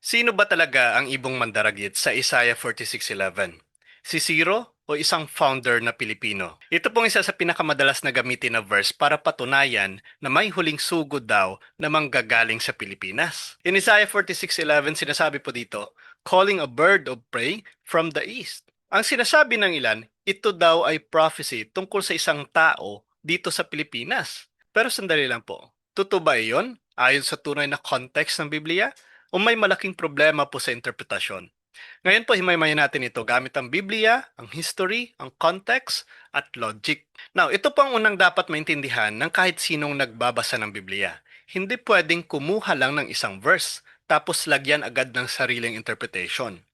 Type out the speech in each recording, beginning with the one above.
Sino ba talaga ang ibong mandaragit sa Isaiah 46:11? Si Ciro o isang founder na Pilipino? Ito pong isa sa pinakamadalas na gamitin na verse para patunayan na may huling sugod daw na manggagaling sa Pilipinas. In Isaiah 46:11, sinasabi po dito, calling a bird of prey from the east. Ang sinasabi ng ilan, ito daw ay prophecy tungkol sa isang tao dito sa Pilipinas. Pero sandali lang po, totoo ba iyon ayon sa tunay na context ng Biblia? O may malaking problema po sa interpretasyon? Ngayon po himay-himayin natin ito gamit ang Biblia, ang history, ang context, at logic. Now, ito po ang unang dapat maintindihan ng kahit sinong nagbabasa ng Biblia. Hindi pwedeng kumuha lang ng isang verse tapos lagyan agad ng sariling interpretation.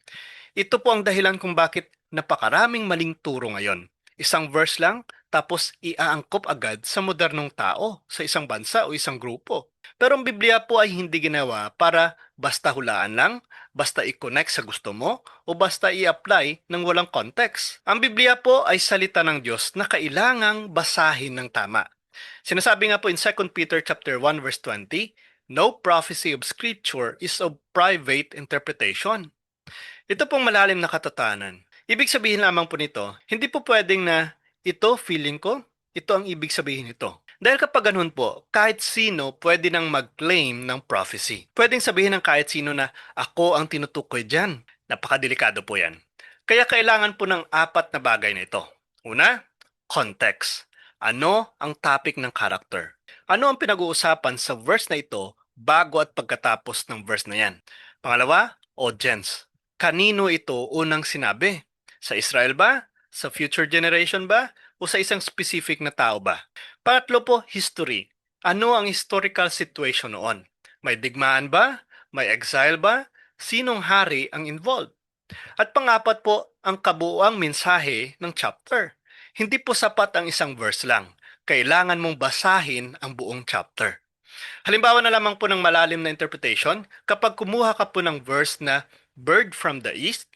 Ito po ang dahilan kung bakit napakaraming maling turo ngayon. Isang verse lang, tapos iaangkop agad sa modernong tao, sa isang bansa o isang grupo. Pero ang Biblia po ay hindi ginawa para basta hulaan lang, basta i-connect sa gusto mo, o basta i-apply ng walang context. Ang Biblia po ay salita ng Diyos na kailangang basahin ng tama. Sinasabi nga po in 2 Peter chapter 1 verse 20, no prophecy of scripture is of private interpretation. Ito pong malalim na katatanan. Ibig sabihin lamang po nito, hindi po pwedeng na ito feeling ko, ito ang ibig sabihin nito. Dahil kapag ganun po, kahit sino pwede nang mag-claim ng prophecy. Pwedeng sabihin ng kahit sino na ako ang tinutukoy dyan. Napakadelikado po yan. Kaya kailangan po ng apat na bagay na ito. Una, context. Ano ang topic ng character? Ano ang pinag-uusapan sa verse na ito bago at pagkatapos ng verse na yan? Pangalawa, audience. Kanino ito unang sinabi? Sa Israel ba? Sa future generation ba? O sa isang specific na tao ba? Pangatlo po, history. Ano ang historical situation noon? May digmaan ba? May exile ba? Sinong hari ang involved? At pangapat po, ang kabuuang mensahe ng chapter. Hindi po sapat ang isang verse lang. Kailangan mong basahin ang buong chapter. Halimbawa na lamang po ng malalim na interpretation, kapag kumuha ka po ng verse na bird from the east,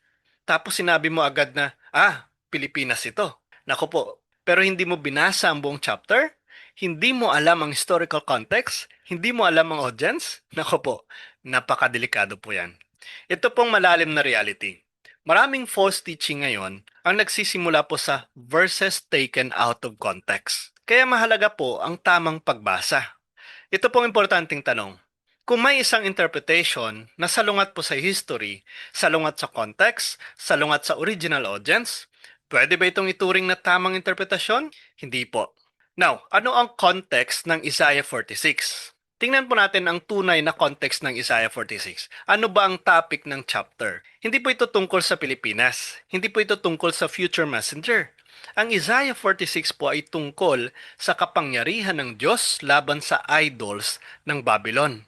tapos sinabi mo agad na, Pilipinas ito. Nako po, pero hindi mo binasa ang buong chapter, hindi mo alam ang historical context, hindi mo alam ang audience, nako po, napakadelikado po yan. Ito pong malalim na reality. Maraming false teaching ngayon ang nagsisimula po sa verses taken out of context. Kaya mahalaga po ang tamang pagbasa. Ito pong importanteng tanong. Kung may isang interpretation na salungat po sa history, salungat sa context, salungat sa original audience, pwede ba itong ituring na tamang interpretasyon? Hindi po. Now, ano ang context ng Isaiah 46? Tingnan po natin ang tunay na context ng Isaiah 46. Ano ba ang topic ng chapter? Hindi po ito tungkol sa Pilipinas. Hindi po ito tungkol sa future messenger. Ang Isaiah 46 po ay tungkol sa kapangyarihan ng Diyos laban sa idols ng Babylon.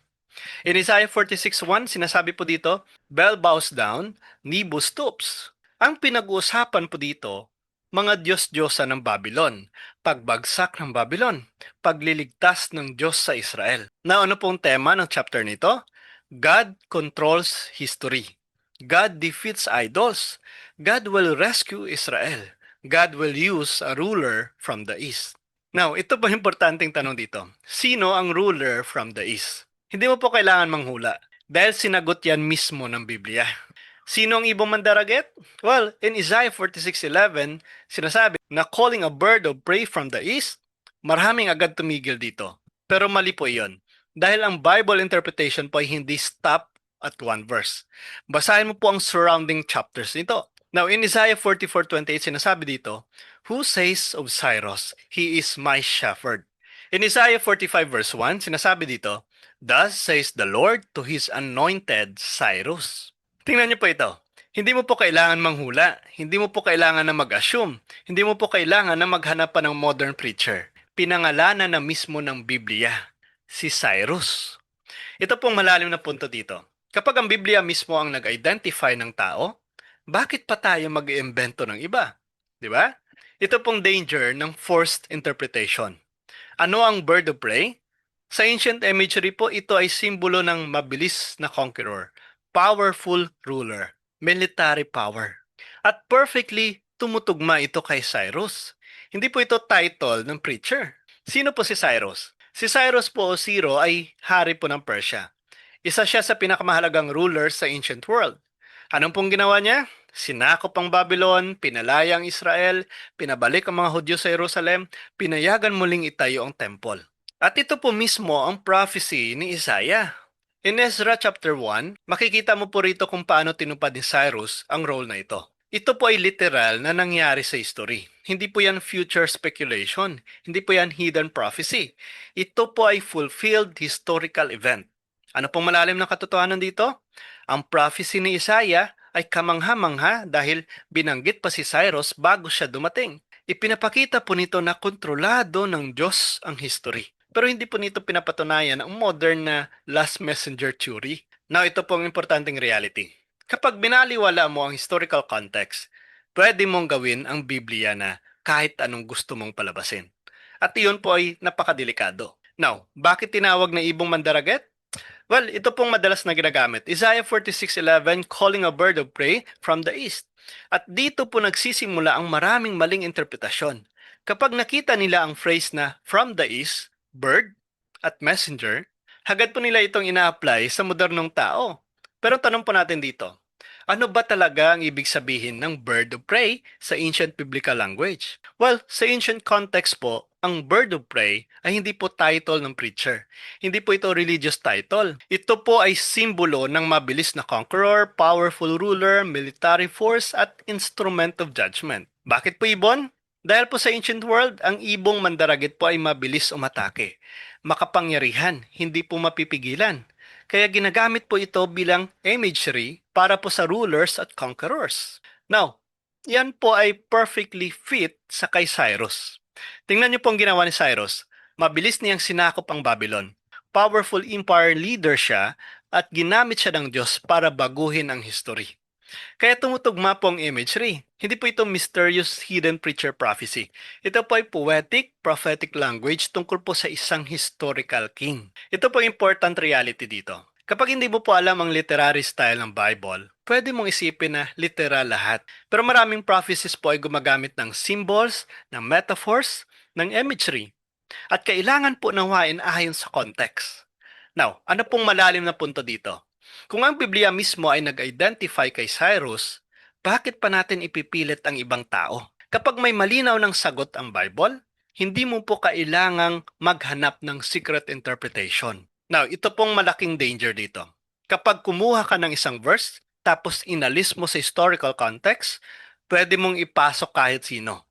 In Isaiah 46:1, sinasabi po dito, bell bows down, Nebo stoops. Ang pinag-uusapan po dito, mga Diyos-Diyosa ng Babylon, pagbagsak ng Babylon, pagliligtas ng Diyos sa Israel. Na ano pong tema ng chapter nito? God controls history. God defeats idols. God will rescue Israel. God will use a ruler from the east. Now, ito po importanteng tanong dito. Sino ang ruler from the east? Hindi mo po kailangan manghula dahil sinagot yan mismo ng Biblia. Sino ang ibong mandaraget? Well, in Isaiah 46:11, sinasabi na calling a bird of prey from the east, maraming agad tumigil dito. Pero mali po iyon. Dahil ang Bible interpretation po ay hindi stop at one verse. Basahin mo po ang surrounding chapters nito. Now, in Isaiah 44:28, sinasabi dito, who says of Cyrus, he is my shepherd. In Isaiah 45 verse 1, sinasabi dito, thus says the Lord to His anointed Cyrus. Tingnan niyo po ito. Hindi mo po kailangan manghula. Hindi mo po kailangan na mag-assume. Hindi mo po kailangan na maghanap pa ng modern preacher. Pinangalanan na mismo ng Biblia, si Cyrus. Ito pong malalim na punto dito. Kapag ang Biblia mismo ang nag-identify ng tao, bakit pa tayo mag-iimbento ng iba? Di ba? Ito pong danger ng forced interpretation. Ano ang bird of prey? Sa ancient imagery po, ito ay simbolo ng mabilis na conqueror, powerful ruler, military power. At perfectly tumutugma ito kay Cyrus. Hindi po ito title ng preacher. Sino po si Cyrus? Si Cyrus po o Ciro ay hari po ng Persia. Isa siya sa pinakamahalagang ruler sa ancient world. Anong pong ginawa niya? Sinakop ang Babylon, pinalaya ang Israel, pinabalik ang mga Hudyo sa Jerusalem, pinayagan muling itayo ang temple. At ito po mismo ang prophecy ni Isaiah. In Ezra chapter 1, makikita mo po rito kung paano tinupad ni Cyrus ang role na ito. Ito po ay literal na nangyari sa history. Hindi po yan future speculation. Hindi po yan hidden prophecy. Ito po ay fulfilled historical event. Ano pong malalim na katotohanan dito? Ang prophecy ni Isaiah ay kamangha-mangha dahil binanggit pa si Cyrus bago siya dumating. Ipinapakita po nito na kontrolado ng Diyos ang history. Pero hindi po nito pinapatunayan ang modern na last messenger theory. Now, ito po ang importanteng reality. Kapag binaliwala mo ang historical context, pwede mong gawin ang Biblia na kahit anong gusto mong palabasin. At iyon po ay napakadelikado. Now, bakit tinawag na ibong mandaragat? Well, ito pong madalas na ginagamit. Isaiah 46:11, calling a bird of prey from the east. At dito po nagsisimula ang maraming maling interpretasyon. Kapag nakita nila ang phrase na from the east, bird, at messenger, hagad po nila itong ina-apply sa modernong tao. Pero tanong po natin dito, ano ba talaga ang ibig sabihin ng bird of prey sa ancient biblical language? Well, sa ancient context po, ang bird of prey ay hindi po title ng preacher. Hindi po ito religious title. Ito po ay simbolo ng mabilis na conqueror, powerful ruler, military force, at instrument of judgment. Bakit po ibon? Dahil po sa ancient world, ang ibong mandaragit po ay mabilis umatake. Makapangyarihan, hindi po mapipigilan. Kaya ginagamit po ito bilang imagery para po sa rulers at conquerors. Now, yan po ay perfectly fit sa kay Cyrus. Tingnan niyo po ang ginawa ni Cyrus. Mabilis niyang sinakop ang Babylon. Powerful empire leader siya at ginamit siya ng Diyos para baguhin ang history. Kaya tumutugma po ang imagery. Hindi po ito mysterious hidden preacher prophecy. Ito po ay poetic, prophetic language tungkol po sa isang historical king. Ito po important reality dito. Kapag hindi mo po alam ang literary style ng Bible, pwede mong isipin na literal lahat. Pero maraming prophecies po ay gumagamit ng symbols, ng metaphors, ng imagery. At kailangan po nawain ayon sa context. Now, ano pong malalim na punto dito? Kung ang Biblia mismo ay nag-identify kay Cyrus, bakit pa natin ipipilit ang ibang tao? Kapag may malinaw ng sagot ang Bible, hindi mo po kailangang maghanap ng secret interpretation. Now, ito pong malaking danger dito. Kapag kumuha ka ng isang verse, tapos inalis mo sa historical context, pwede mong ipasok kahit sino.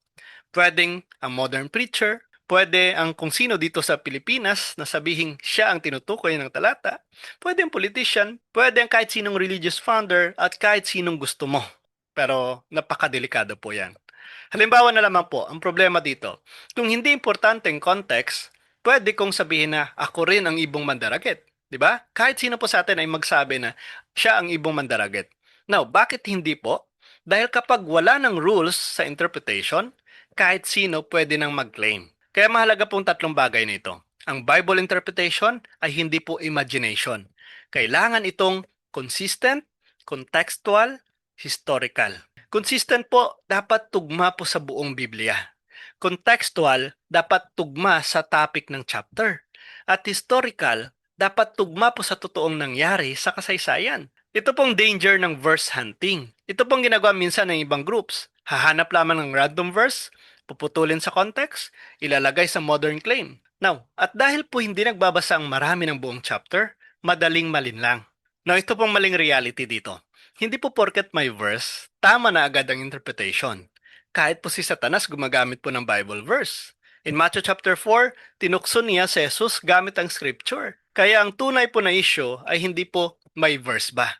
Pwedeng ang modern preacher, pwede ang kung sino dito sa Pilipinas na sabihing siya ang tinutukoy ng talata, pwede ang politician, pwede ang kahit sinong religious founder at kahit sinong gusto mo. Pero napakadelikado po yan. Halimbawa na lamang po, ang problema dito, kung hindi importante ang context, pwede kong sabihin na ako rin ang ibong mandaragit. Di ba? Kahit sino po sa atin ay magsabi na siya ang ibong mandaragit. Now, bakit hindi po? Dahil kapag wala ng rules sa interpretation, kahit sino pwede nang mag-claim. Kaya mahalaga pong tatlong bagay nito. Ang Bible interpretation ay hindi po imagination. Kailangan itong consistent, contextual, historical. Consistent po, dapat tugma po sa buong Biblia. Contextual, dapat tugma sa topic ng chapter. At historical, dapat tugma po sa totoong nangyari sa kasaysayan. Ito pong danger ng verse hunting. Ito pong ginagawa minsan ng ibang groups. Hahanap lamang ng random verse, puputulin sa context, ilalagay sa modern claim. Now, at dahil po hindi nagbabasa ang marami ng buong chapter, madaling malinlang. Now, ito pong maling reality dito. Hindi po porket may verse, tama na agad ang interpretation. Kahit po si Satanas gumagamit po ng Bible verse. In Matthew chapter 4, tinukso niya si Jesus gamit ang scripture. Kaya ang tunay po na issue ay hindi po may verse ba,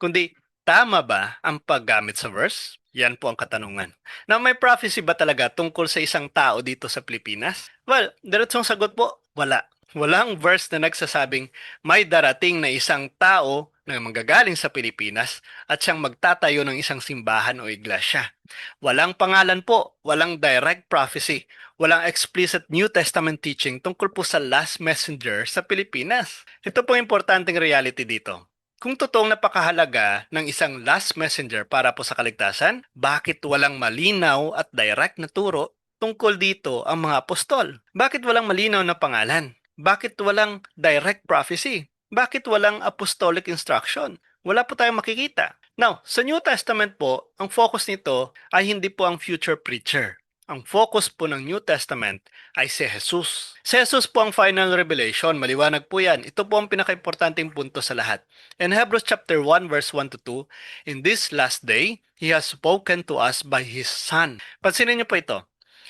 kundi tama ba ang paggamit sa verse? Yan po ang katanungan. Now, may prophecy ba talaga tungkol sa isang tao dito sa Pilipinas? Well, diretsong sagot po, wala. Walang verse na nagsasabing may darating na isang tao na manggagaling sa Pilipinas at siyang magtatayo ng isang simbahan o iglesia. Walang pangalan po, walang direct prophecy, walang explicit New Testament teaching tungkol po sa last messenger sa Pilipinas. Ito po importanteng reality dito. Kung totoong napakahalaga ng isang last messenger para po sa kaligtasan, bakit walang malinaw at direct na turo tungkol dito ang mga apostol? Bakit walang malinaw na pangalan? Bakit walang direct prophecy? Bakit walang apostolic instruction? Wala po tayong makikita. Now, sa New Testament po, ang focus nito ay hindi po ang future preacher. Ang focus po ng New Testament ay si Jesus. Si Jesus po ang final revelation. Maliwanag po yan. Ito po ang pinaka-importanting punto sa lahat. In Hebrews chapter 1 verse 1 to 2, in this last day, He has spoken to us by His Son. Pansinin niyo po ito.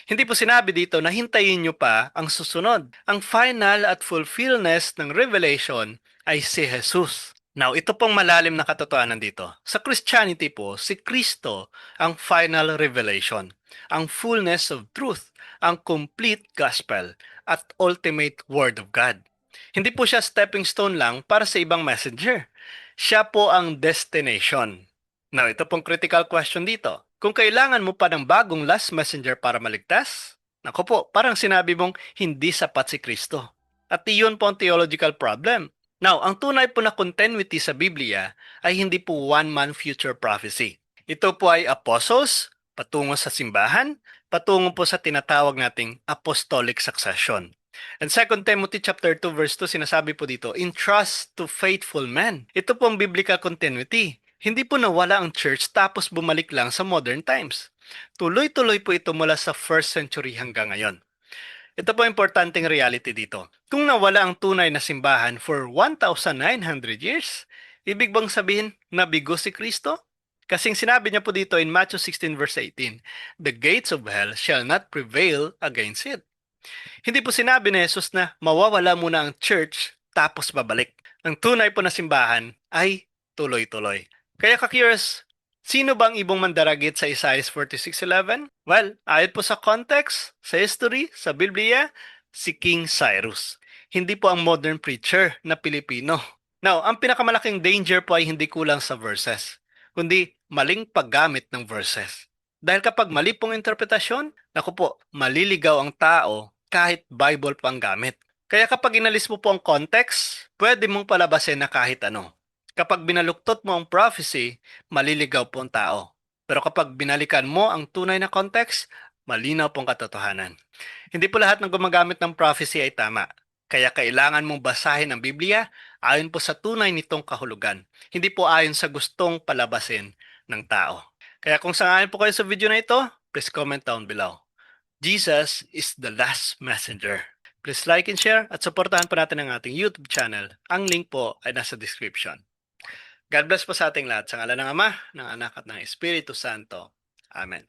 Hindi po sinabi dito na hintayin nyo pa ang susunod. Ang final at fulfillness ng revelation ay si Jesus. Now, ito pong malalim na katotohanan dito. Sa Christianity po, si Kristo ang final revelation, ang fullness of truth, ang complete gospel, at ultimate word of God. Hindi po siya stepping stone lang para sa ibang messenger. Siya po ang destination. Now, ito pong critical question dito. Kung kailangan mo pa ng bagong last messenger para maligtas, nako po, parang sinabi mong hindi sapat si Kristo. At iyon po ang theological problem. Now, ang tunay po na continuity sa Biblia ay hindi po one-man future prophecy. Ito po ay apostles, patungo sa simbahan, patungo po sa tinatawag nating apostolic succession. And 2 Timothy chapter 2 verse 2 sinasabi po dito, entrust to faithful men. Ito po ang biblical continuity. Hindi po nawala ang church tapos bumalik lang sa modern times. Tuloy-tuloy po ito mula sa first century hanggang ngayon. Ito po importanteng reality dito. Kung nawala ang tunay na simbahan for 1,900 years, ibig bang sabihin nabigo si Kristo? Kasing sinabi niya po dito in Matthew 16 verse 18, the gates of hell shall not prevail against it. Hindi po sinabi ni Jesus na mawawala muna ang church tapos babalik. Ang tunay po na simbahan ay tuloy-tuloy. Kaya ka-curious, sino bang ibong mandaragit sa Isaiah 46:11? Well, ayon po sa context, sa history, sa Biblia, si King Cyrus. Hindi po ang modern preacher na Pilipino. Now, ang pinakamalaking danger po ay hindi kulang sa verses, kundi maling paggamit ng verses. Dahil kapag mali pong interpretasyon, naku po, maliligaw ang tao kahit Bible pang gamit. Kaya kapag inalis mo po ang context, pwede mong palabasin na kahit ano. Kapag binaluktot mo ang prophecy, maliligaw po ang tao. Pero kapag binalikan mo ang tunay na context, malinaw pong katotohanan. Hindi po lahat ng gumagamit ng prophecy ay tama. Kaya kailangan mong basahin ang Biblia ayon po sa tunay nitong kahulugan. Hindi po ayon sa gustong palabasin ng tao. Kaya kung sangayon po kayo sa video na ito, please comment down below. Jesus is the last messenger. Please like and share at supportahan po natin ang ating YouTube channel. Ang link po ay nasa description. God bless po sa ating lahat. Sa ngalan ng Ama, ng Anak at ng Espiritu Santo. Amen.